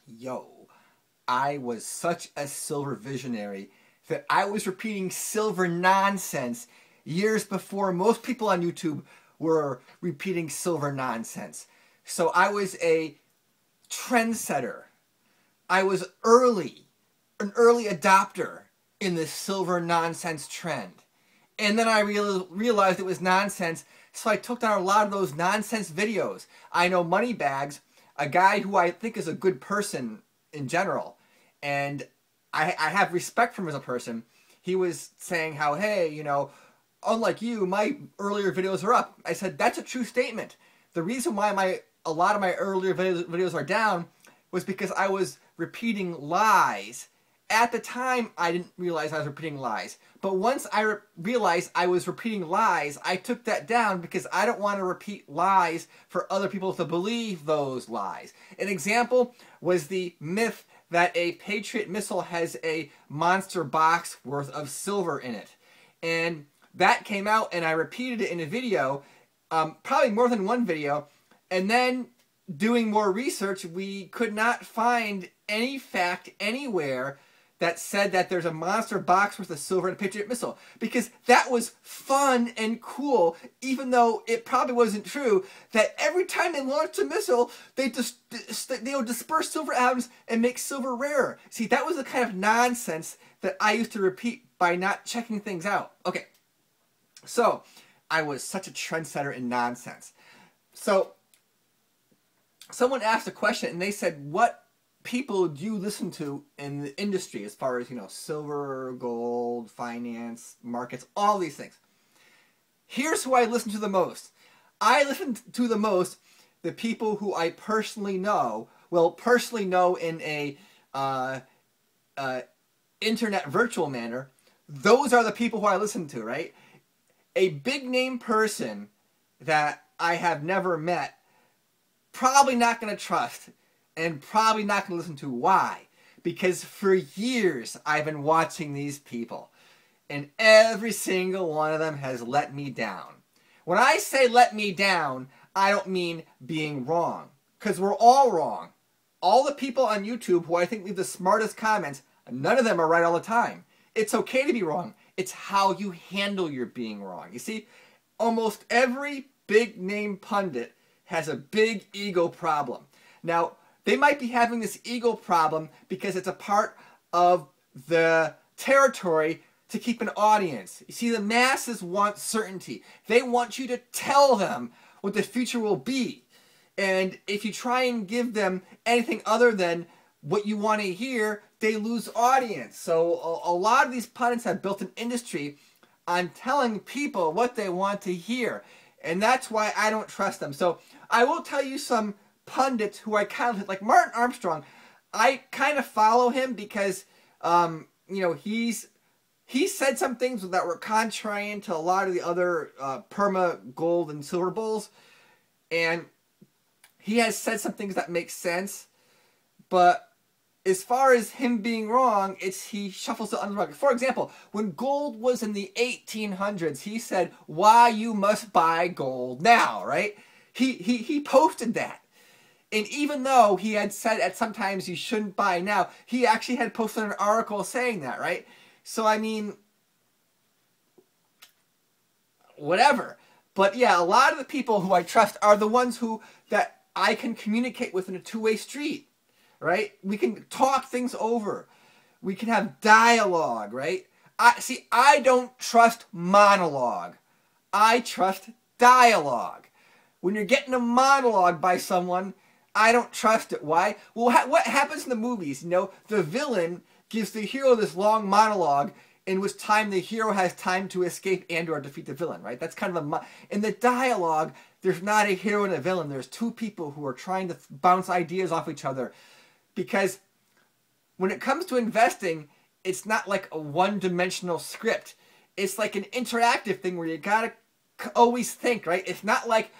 Yo, I was such a silver visionary that I was repeating silver nonsense years before most people on YouTube were repeating silver nonsense. So I was a trendsetter. I was an early adopter in the silver nonsense trend. And then I realized it was nonsense, so I took down a lot of those nonsense videos. I know Moneybags, a guy who I think is a good person in general, and I have respect for him as a person. He was saying how, hey, you know, unlike you, my earlier videos are up. I said, that's a true statement. The reason why a lot of my earlier videos are down was because I was repeating lies. At the time, I didn't realize I was repeating lies. But once I realized I was repeating lies, I took that down because I don't want to repeat lies for other people to believe those lies. An example was the myth that a Patriot missile has a monster box worth of silver in it. And that came out and I repeated it in a video, probably more than one video, and then doing more research, we could not find any fact anywhere that said that there's a monster box worth of silver in a Patriot missile. Because that was fun and cool, even though it probably wasn't true, that every time they launched a missile, they would disperse silver atoms and make silver rarer. See, that was the kind of nonsense that I used to repeat by not checking things out. Okay, so I was such a trendsetter in nonsense. So someone asked a question and they said, what people do you listen to in the industry as far as, you know, silver, gold, finance, markets, all these things? Here's who I listen to the most. I listen to the most the people who I personally know, well, personally know in a internet virtual manner. Those are the people who I listen to, right? A big name person that I have never met, probably not going to trust, and probably not going to listen to. Why? Because for years I've been watching these people, and every single one of them has let me down. When I say let me down, I don't mean being wrong, because we're all wrong. All the people on YouTube who I think leave the smartest comments, none of them are right all the time. It's okay to be wrong. It's how you handle your being wrong. You see, almost every big name pundit has a big ego problem. Now, they might be having this ego problem because it's a part of the territory to keep an audience. You see, the masses want certainty. They want you to tell them what the future will be. And if you try and give them anything other than what you want to hear, they lose audience. So a lot of these pundits have built an industry on telling people what they want to hear. And that's why I don't trust them. So I will tell you some pundits who I kind of like. Martin Armstrong, I kind of follow him because you know, he said some things that were contrarian to a lot of the other perma gold and silver bulls, and he has said some things that make sense. But as far as him being wrong, he shuffles it under the rug. For example, when gold was in the 1800s, he said, "Why you must buy gold now," right? He posted that. And even though he had said at sometimes you shouldn't buy now, he actually had posted an article saying that, right? So, I mean, whatever. But yeah, a lot of the people who I trust are the ones that I can communicate with in a two-way street, right? We can talk things over. We can have dialogue, right? I don't trust monologue. I trust dialogue. When you're getting a monologue by someone, I don't trust it. Why? Well, what happens in the movies? You know, the villain gives the hero this long monologue in which time the hero has time to escape and or defeat the villain, right? That's kind of in the dialogue, there's not a hero and a villain. There's two people who are trying to bounce ideas off each other. Because when it comes to investing, it's not like a one-dimensional script. It's like an interactive thing where you gotta always think, right? It's not like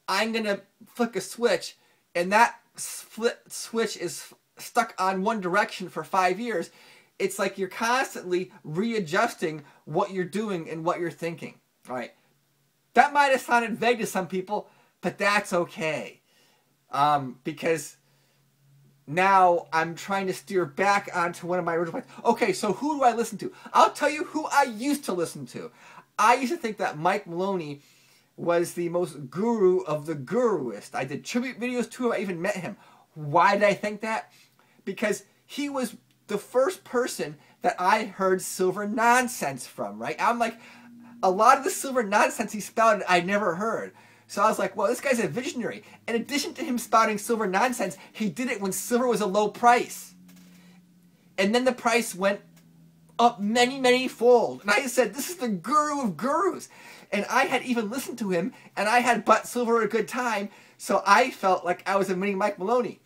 I'm gonna flick a switch and that switch is stuck on one direction for 5 years. It's like you're constantly readjusting what you're doing and what you're thinking. All right. That might have sounded vague to some people, but that's okay. Because now I'm trying to steer back onto one of my original points. Okay, so who do I listen to? I'll tell you who I used to listen to. I used to think that Mike Maloney was the most guru of the guruist. I did tribute videos to him. I even met him. Why did I think that? Because he was the first person that I heard silver nonsense from, right? I'm like, a lot of the silver nonsense he spouted, I never heard. So I was like, well, this guy's a visionary. In addition to him spouting silver nonsense, he did it when silver was a low price. And then the price went up many, many fold. And I said, this is the guru of gurus. And I had even listened to him, and I had bought silver at a good time, so I felt like I was a mini Mike Maloney.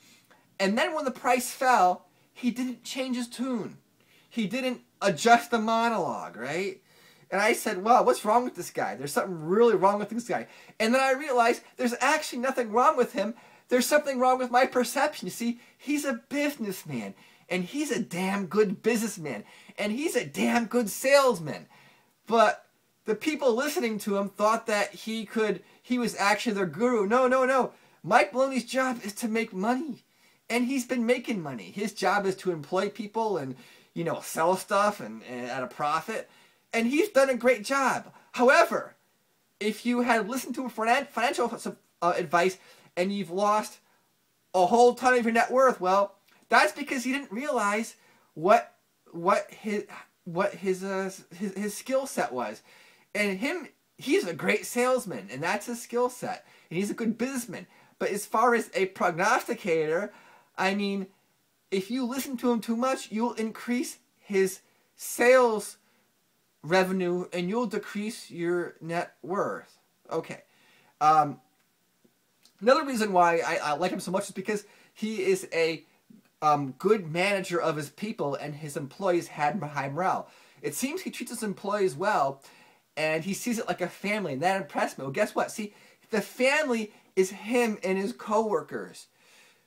And then when the price fell, he didn't change his tune. He didn't adjust the monologue, right? And I said, wow, what's wrong with this guy? There's something really wrong with this guy. And then I realized there's actually nothing wrong with him. There's something wrong with my perception. You see, he's a businessman, and he's a damn good businessman, and he's a damn good salesman. But the people listening to him thought that he was actually their guru. No, no, no. Mike Maloney's job is to make money. And he's been making money. His job is to employ people and, you know, sell stuff and at a profit. And he's done a great job. However, if you had listened to him for financial advice and you've lost a whole ton of your net worth, well, that's because you didn't realize what his skill set was. And he's a great salesman, and that's his skill set. And he's a good businessman. But as far as a prognosticator, I mean, if you listen to him too much, you'll increase his sales revenue and you'll decrease your net worth. Okay. Another reason why I like him so much is because he is a good manager of his people, and his employees had high morale. It seems he treats his employees well, and he sees it like a family, and that impressed me. Well, guess what? See, the family is him and his coworkers.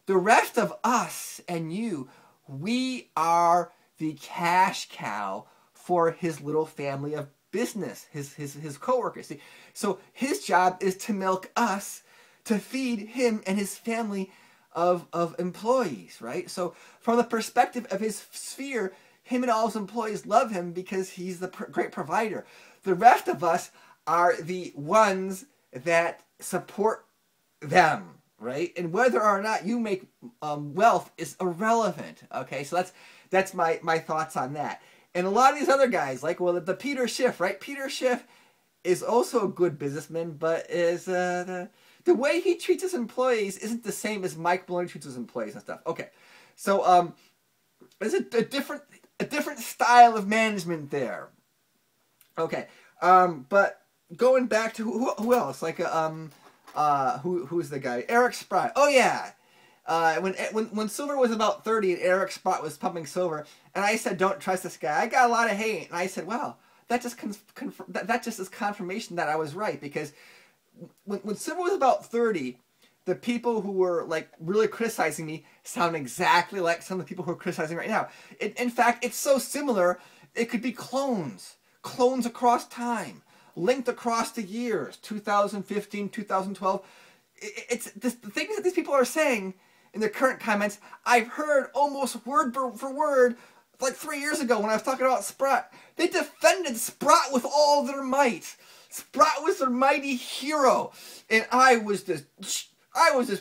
The rest of us and you, we are the cash cow for his little family of business, his coworkers. See, so his job is to milk us to feed him and his family of employees, right? So from the perspective of his sphere, him and all his employees love him because he's the great provider. The rest of us are the ones that support them, right? And whether or not you make wealth is irrelevant, okay? So that's my thoughts on that. And a lot of these other guys, like, well, the Peter Schiff, right? Peter Schiff is also a good businessman, but is the way he treats his employees isn't the same as Mike Maloney treats his employees and stuff. Okay, so there's a different style of management there. Okay, but going back to who else? Like who's the guy? Eric Sprott. Oh yeah. When silver was about 30 and Eric Sprott was pumping silver, and I said, don't trust this guy, I got a lot of hate. And I said, well, that just is confirmation that I was right, because when silver was about 30, the people who were like really criticizing me sound exactly like some of the people who are criticizing right now. In fact, it's so similar, it could be clones across time, linked across the years, 2015, 2012. It's the things that these people are saying in their current comments, I've heard almost word for word like 3 years ago when I was talking about Sprott. They defended Sprott with all their might. Sprott was their mighty hero, and I was this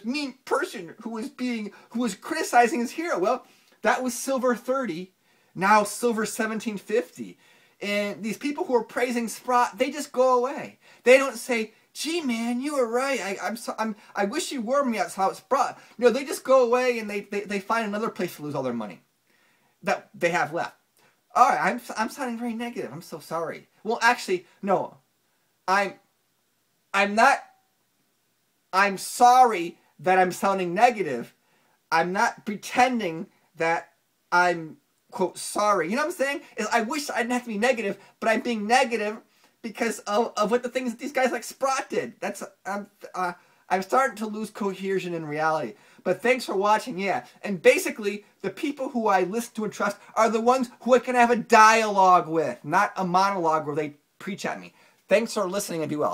mean person who was criticizing his hero. Well, that was silver 30, now silver 1750. And these people who are praising Sprott, they just go away. They don't say, gee man, you were right. I wish you were me. That's how it's Sprott. No, they just go away and they find another place to lose all their money that they have left. All right, I'm sounding very negative. I'm so sorry. Well, actually, no. I'm not. I'm sorry that I'm sounding negative. I'm not pretending that I'm, quote, sorry. You know what I'm saying? Is I wish I didn't have to be negative, but I'm being negative because of what the things that these guys like Sprott did. I'm starting to lose cohesion in reality. But thanks for watching, yeah. And basically, the people who I listen to and trust are the ones who I can have a dialogue with, not a monologue where they preach at me. Thanks for listening and be well.